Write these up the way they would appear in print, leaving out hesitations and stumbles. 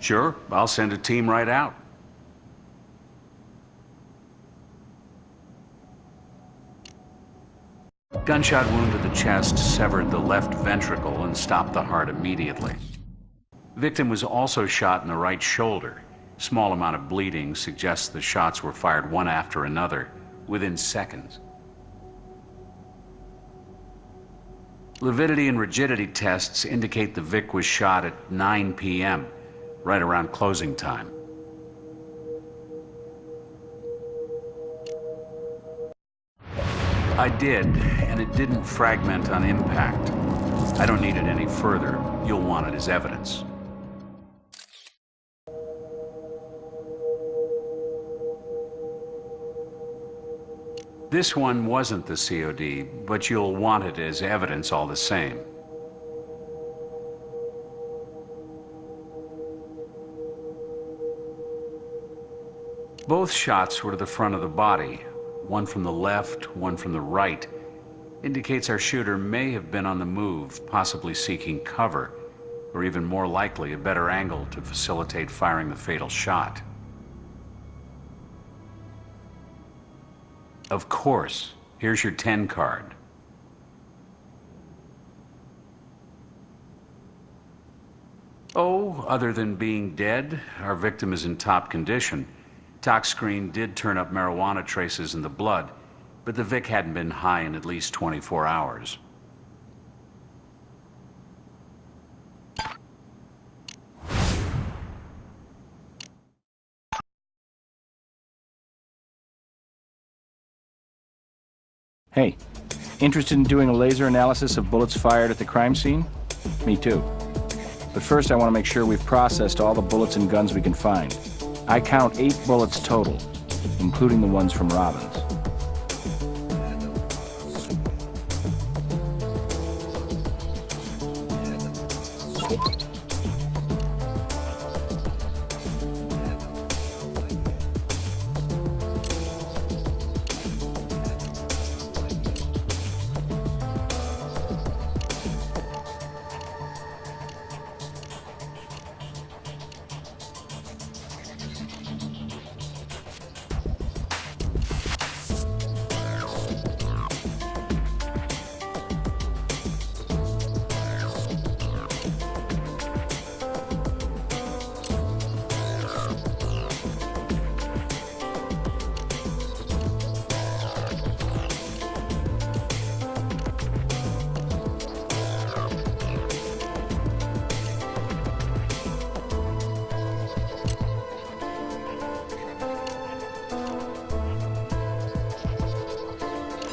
Sure, I'll send a team right out. Gunshot wound to the chest severed the left ventricle and stopped the heart immediately. Victim was also shot in the right shoulder. Small amount of bleeding suggests the shots were fired one after another, within seconds. Lividity and rigidity tests indicate the Vic was shot at 9 p.m., right around closing time. I did, and it didn't fragment on impact. I don't need it any further. You'll want it as evidence. This one wasn't the COD, but you'll want it as evidence all the same. Both shots were to the front of the body. One from the left, one from the right. Indicates our shooter may have been on the move, possibly seeking cover, or even more likely, a better angle to facilitate firing the fatal shot. Of course, here's your 10 card. Oh, other than being dead, our victim is in top condition. Tox screen did turn up marijuana traces in the blood, but the Vic hadn't been high in at least 24 hours. Hey, interested in doing a laser analysis of bullets fired at the crime scene? Me too. But first I want to make sure we've processed all the bullets and guns we can find. I count 8 bullets total, including the ones from Robbins.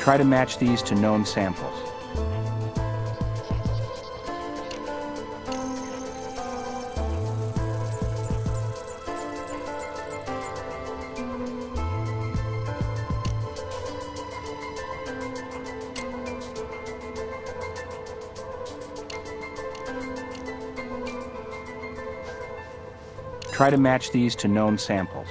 Try to match these to known samples. Try to match these to known samples.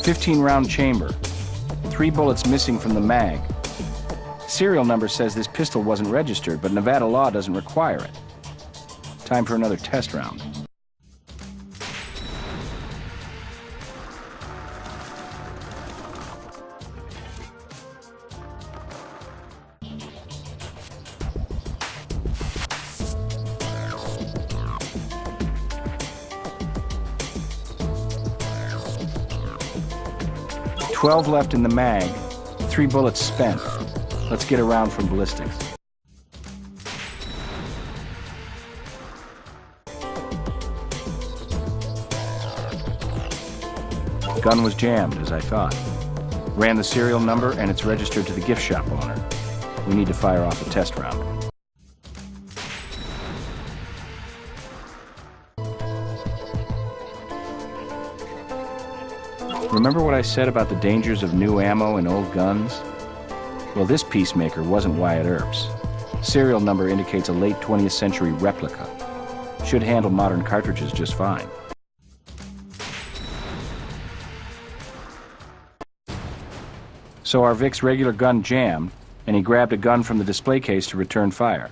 .15-round chamber. 3 bullets missing from the mag. Serial number says this pistol wasn't registered, but Nevada law doesn't require it. Time for another test round. .12 left in the mag, 3 bullets spent. Let's get around from ballistics. Gun was jammed, as I thought. Ran the serial number and it's registered to the gift shop owner. We need to fire off a test round. Remember what I said about the dangers of new ammo and old guns? Well, this peacemaker wasn't Wyatt Earp's. Serial number indicates a late 20th century replica. Should handle modern cartridges just fine. So our Vic's regular gun jammed, and he grabbed a gun from the display case to return fire.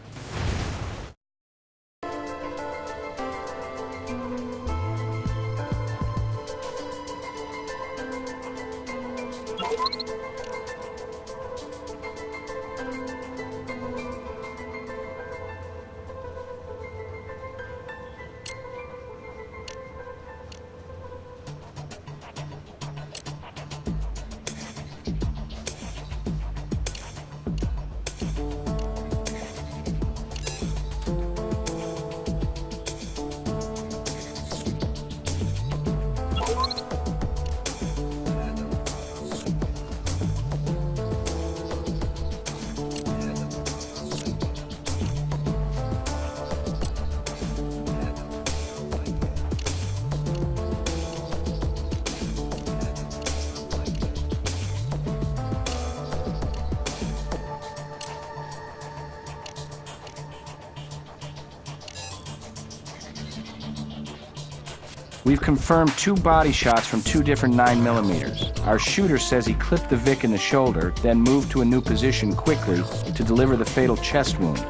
We've confirmed 2 body shots from 2 different 9mm. Our shooter says he clipped the Vic in the shoulder, then moved to a new position quickly to deliver the fatal chest wound.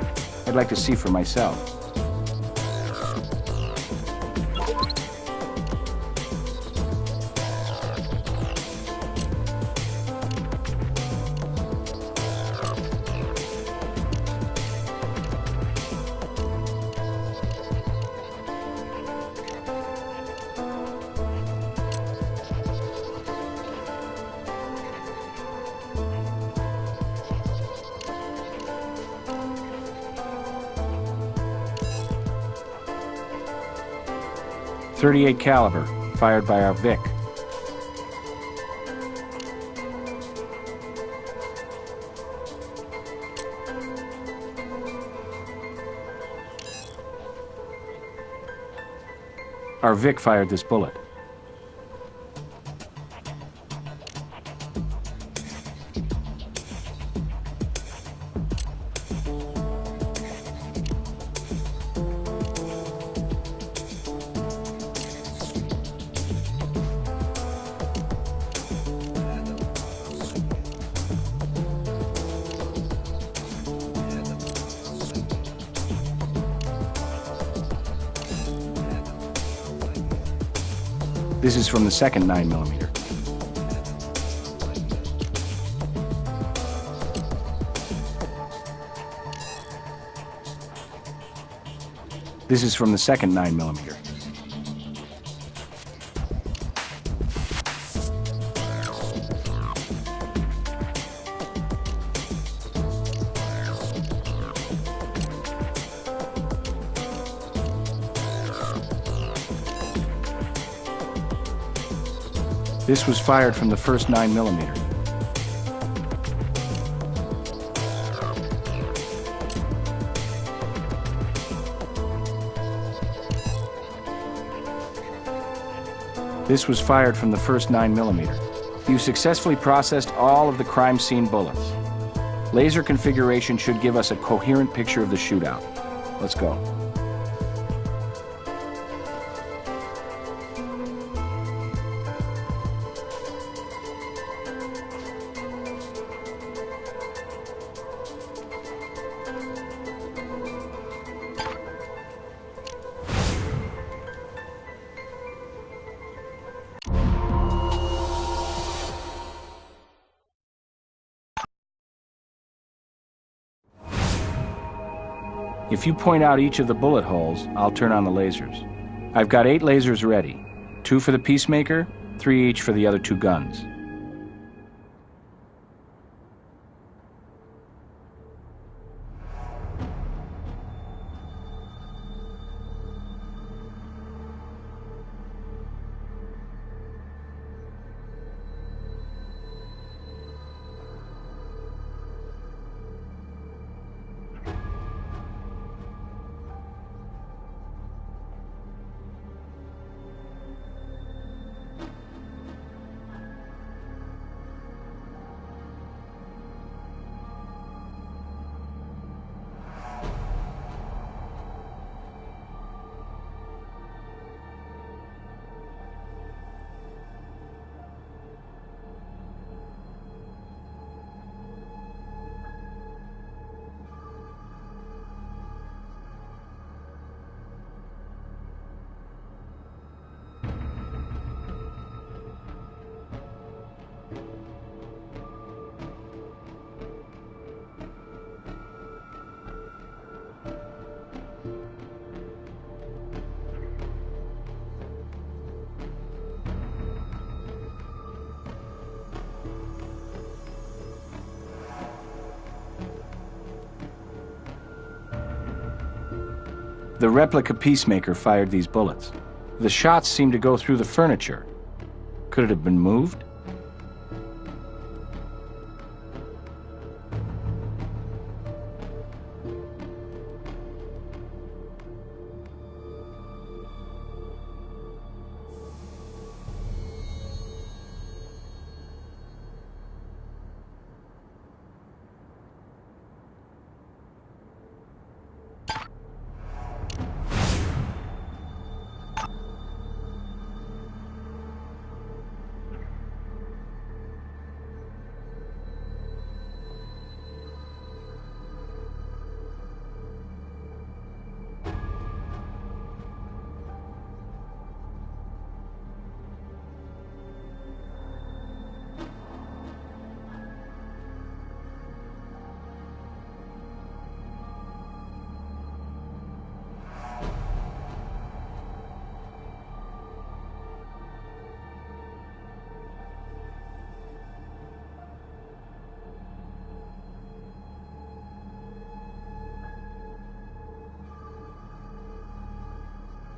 I'd like to see for myself. .38 caliber, fired by our Vic. Our Vic fired this bullet. This is from the second 9mm. This is from the second 9mm. This was fired from the first 9mm. This was fired from the first 9mm. You successfully processed all of the crime scene bullets. Laser configuration should give us a coherent picture of the shootout. Let's go. If you point out each of the bullet holes, I'll turn on the lasers. I've got 8 lasers ready. 2 for the Peacemaker, 3 each for the other 2 guns. The replica peacemaker fired these bullets. The shots seemed to go through the furniture. Could it have been moved?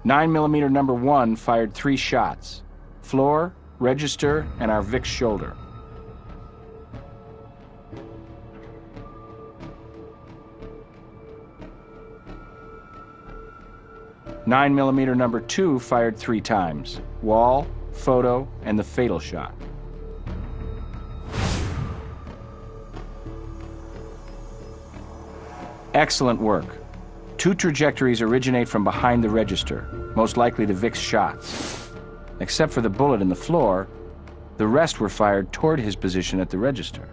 .9mm number 1 fired 3 shots. Floor, register, and our Vic's shoulder. .9mm number 2 fired 3 times. Wall, photo, and the fatal shot. Excellent work. 2 trajectories originate from behind the register, most likely the Vic's shots. Except for the bullet in the floor, the rest were fired toward his position at the register.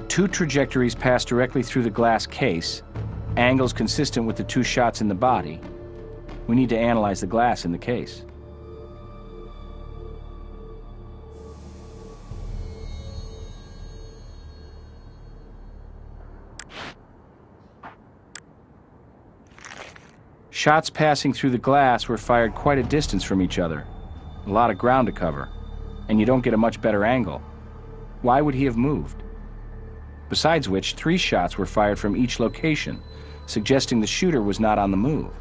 2 trajectories pass directly through the glass case, angles consistent with the 2 shots in the body. We need to analyze the glass in the case. Shots passing through the glass were fired quite a distance from each other. A lot of ground to cover, and you don't get a much better angle. Why would he have moved? Besides which, 3 shots were fired from each location, suggesting the shooter was not on the move.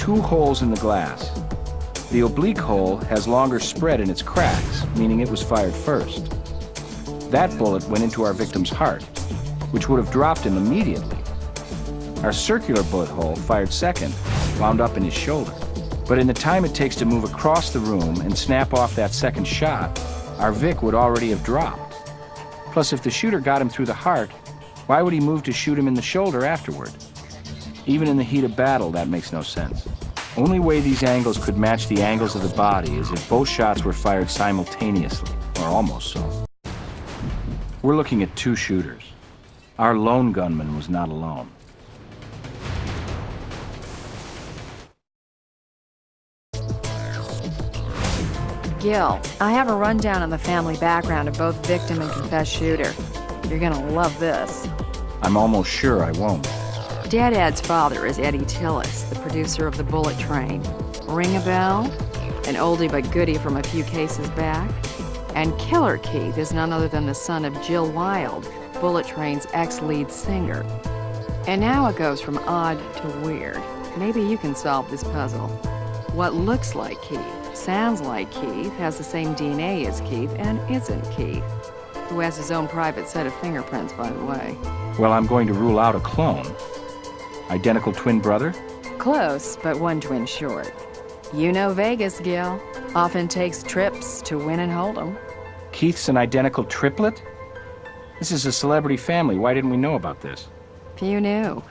Two holes in the glass. The oblique hole has longer spread in its cracks, meaning it was fired first. That bullet went into our victim's heart, which would have dropped him immediately. Our circular bullet hole, fired second, wound up in his shoulder. But in the time it takes to move across the room and snap off that second shot, our Vic would already have dropped. Plus, if the shooter got him through the heart, why would he move to shoot him in the shoulder afterward? Even in the heat of battle, that makes no sense. Only way these angles could match the angles of the body is if both shots were fired simultaneously, or almost so. We're looking at two shooters. Our lone gunman was not alone. Gil, I have a rundown on the family background of both victim and confessed shooter. You're gonna love this. I'm almost sure I won't. Dad Ed's father is Eddie Tillis, the producer of The Bullet Train. Ring a bell? An oldie but goodie from a few cases back? And Killer Keith is none other than the son of Jill Wilde, Bullet Train's ex-lead singer. And now it goes from odd to weird. Maybe you can solve this puzzle. What looks like Keith, sounds like Keith, has the same DNA as Keith, and isn't Keith, who has his own private set of fingerprints, by the way. Well, I'm going to rule out a clone. Identical twin brother? Close, but one twin short. You know Vegas, Gil. Often takes trips to win and hold 'em. Keith's an identical triplet? This is a celebrity family. Why didn't we know about this? Few knew.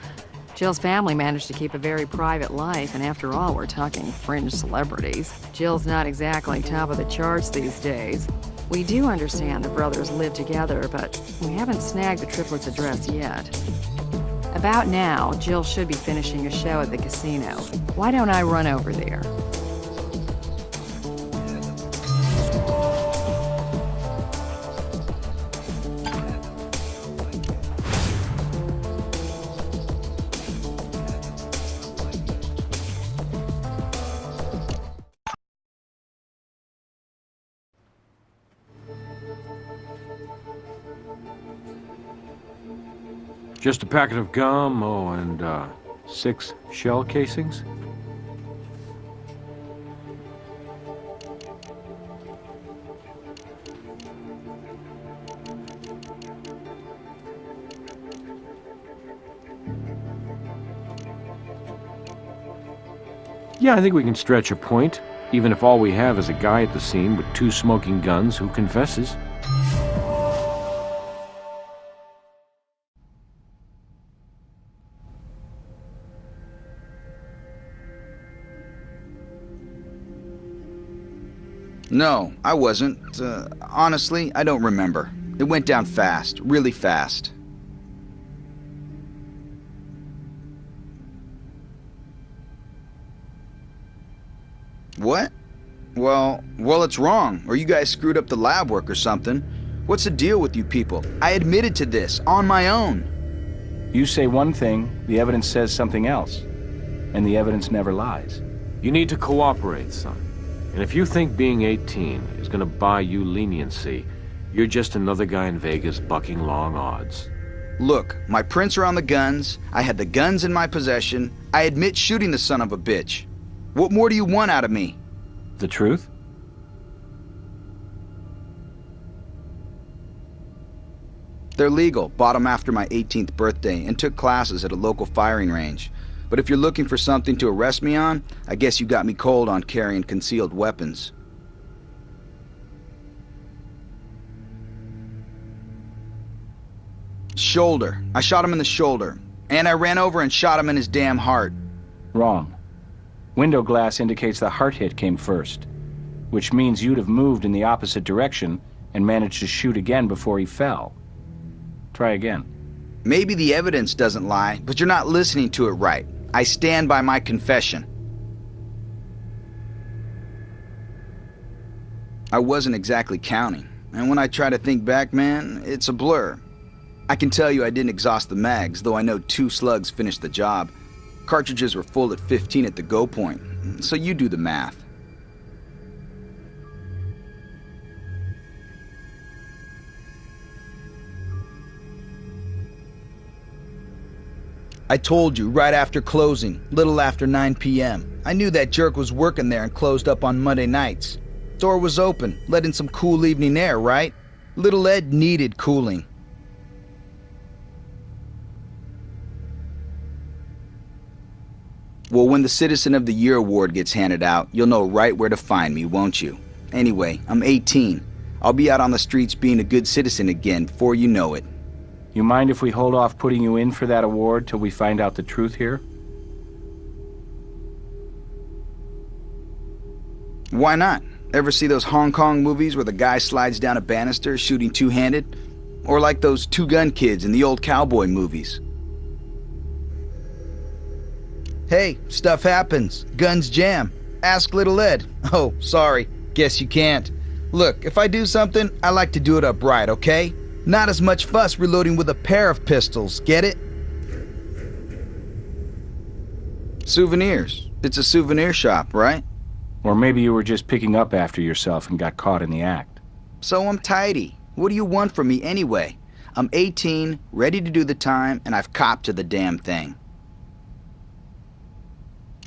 Jill's family managed to keep a very private life, and after all, we're talking fringe celebrities. Jill's not exactly top of the charts these days. We do understand the brothers live together, but we haven't snagged the triplets' address yet. About now, Jill should be finishing a show at the casino. Why don't I run over there? Just a packet of gum, oh, and 6 shell casings? Yeah, I think we can stretch a point, even if all we have is a guy at the scene with 2 smoking guns who confesses. No, I wasn't. Honestly, I don't remember. It went down fast, really fast. What? Well, it's wrong, or you guys screwed up the lab work or something. What's the deal with you people? I admitted to this, on my own. You say one thing, the evidence says something else. And the evidence never lies. You need to cooperate, son. And if you think being 18 is gonna buy you leniency, you're just another guy in Vegas bucking long odds. Look, my prints are on the guns, I had the guns in my possession, I admit shooting the son of a bitch. What more do you want out of me? The truth? They're legal, bought them after my 18th birthday, and took classes at a local firing range. But if you're looking for something to arrest me on, I guess you got me cold on carrying concealed weapons. Shoulder. I shot him in the shoulder. And I ran over and shot him in his damn heart. Wrong. Window glass indicates the heart hit came first, which means you'd have moved in the opposite direction and managed to shoot again before he fell. Try again. Maybe the evidence doesn't lie, but you're not listening to it right. I stand by my confession. I wasn't exactly counting, and when I try to think back, man, it's a blur. I can tell you I didn't exhaust the mags, though I know 2 slugs finished the job. Cartridges were full at 15 at the go point, so you do the math. I told you, right after closing, little after 9 p.m. I knew that jerk was working there and closed up on Monday nights. Door was open, let in some cool evening air, right? Little Ed needed cooling. Well, when the Citizen of the Year award gets handed out, you'll know right where to find me, won't you? Anyway, I'm 18. I'll be out on the streets being a good citizen again before you know it. You mind if we hold off putting you in for that award till we find out the truth here? Why not? Ever see those Hong Kong movies where the guy slides down a banister shooting two-handed? Or like those two-gun kids in the old cowboy movies? Hey, stuff happens. Guns jam. Ask Little Ed. Oh, sorry. Guess you can't. Look, if I do something, I like to do it upright, okay? Not as much fuss reloading with a pair of pistols, get it? Souvenirs. It's a souvenir shop, right? Or maybe you were just picking up after yourself and got caught in the act. So I'm tidy. What do you want from me anyway? I'm 18, ready to do the time, and I've copped to the damn thing.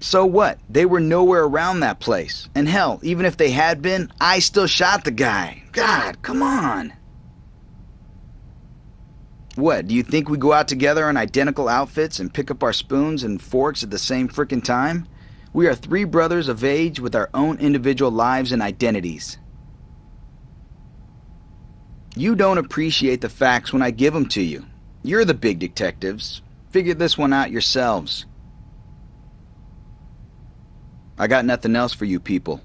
So what? They were nowhere around that place. And hell, even if they had been, I still shot the guy. God, come on. What, do you think we go out together in identical outfits and pick up our spoons and forks at the same frickin' time? We are three brothers of age with our own individual lives and identities. You don't appreciate the facts when I give them to you. You're the big detectives. Figure this one out yourselves. I got nothing else for you people.